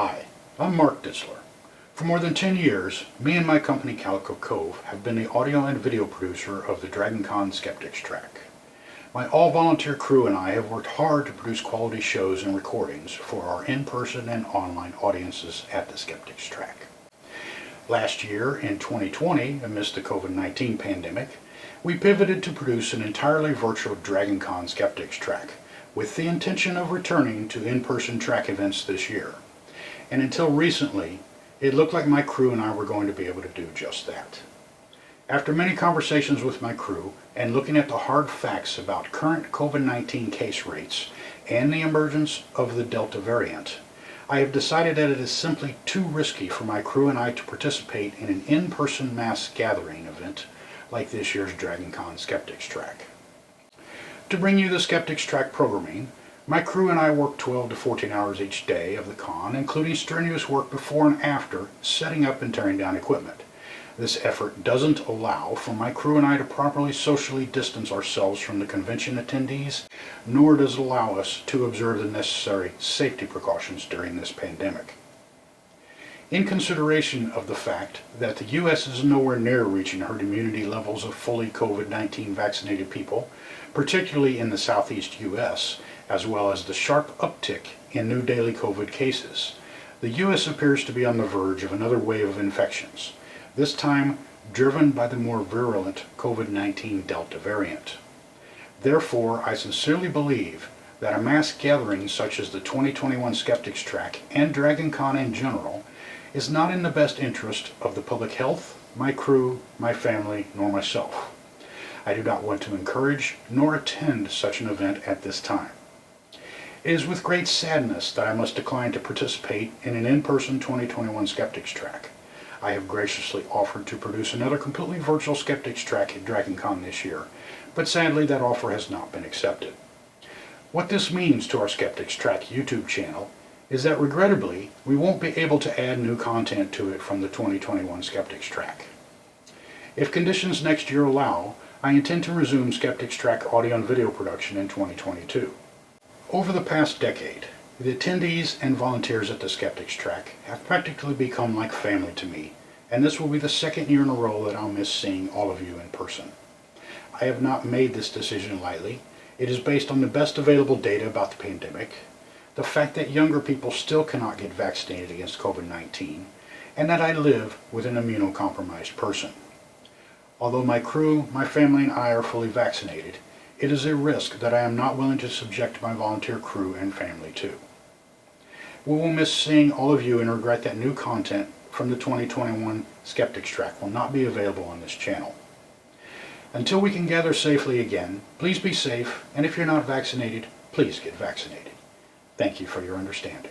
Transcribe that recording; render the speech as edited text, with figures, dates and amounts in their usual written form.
Hi, I'm Mark Ditzler. For more than 10 years, me and my company Calico Cove have been the audio and video producer of the DragonCon Skeptics Track. My all-volunteer crew and I have worked hard to produce quality shows and recordings for our in-person and online audiences at the Skeptics Track. Last year, in 2020, amidst the COVID-19 pandemic, we pivoted to produce an entirely virtual DragonCon Skeptics Track, with the intention of returning to in-person track events this year. And until recently, it looked like my crew and I were going to be able to do just that. After many conversations with my crew and looking at the hard facts about current COVID-19 case rates and the emergence of the Delta variant, I have decided that it is simply too risky for my crew and I to participate in an in-person mass gathering event like this year's DragonCon Skeptics Track. To bring you the Skeptics Track programming, my crew and I work 12 to 14 hours each day of the con, including strenuous work before and after setting up and tearing down equipment. This effort doesn't allow for my crew and I to properly socially distance ourselves from the convention attendees, nor does it allow us to observe the necessary safety precautions during this pandemic. In consideration of the fact that the U.S. is nowhere near reaching herd immunity levels of fully COVID-19 vaccinated people, particularly in the southeast U.S., as well as the sharp uptick in new daily COVID cases, the U.S. appears to be on the verge of another wave of infections, this time driven by the more virulent COVID-19 Delta variant. Therefore, I sincerely believe that a mass gathering such as the 2021 Skeptics Track and DragonCon in general is not in the best interest of the public health, my crew, my family, nor myself. I do not want to encourage nor attend such an event at this time. It is with great sadness that I must decline to participate in an in-person 2021 Skeptics Track. I have graciously offered to produce another completely virtual Skeptics Track at DragonCon this year, but sadly that offer has not been accepted. What this means to our Skeptics Track YouTube channel is that regrettably we won't be able to add new content to it from the 2021 Skeptics Track. If conditions next year allow, I intend to resume Skeptics Track audio and video production in 2022. Over the past decade, the attendees and volunteers at the Skeptics Track have practically become like family to me, and this will be the second year in a row that I'll miss seeing all of you in person. I have not made this decision lightly. It is based on the best available data about the pandemic, the fact that younger people still cannot get vaccinated against COVID-19, and that I live with an immunocompromised person. Although my crew, my family, and I are fully vaccinated, it is a risk that I am not willing to subject my volunteer crew and family to. We will miss seeing all of you and regret that new content from the 2021 Skeptics Track will not be available on this channel. Until we can gather safely again, please be safe, and if you're not vaccinated, please get vaccinated. Thank you for your understanding.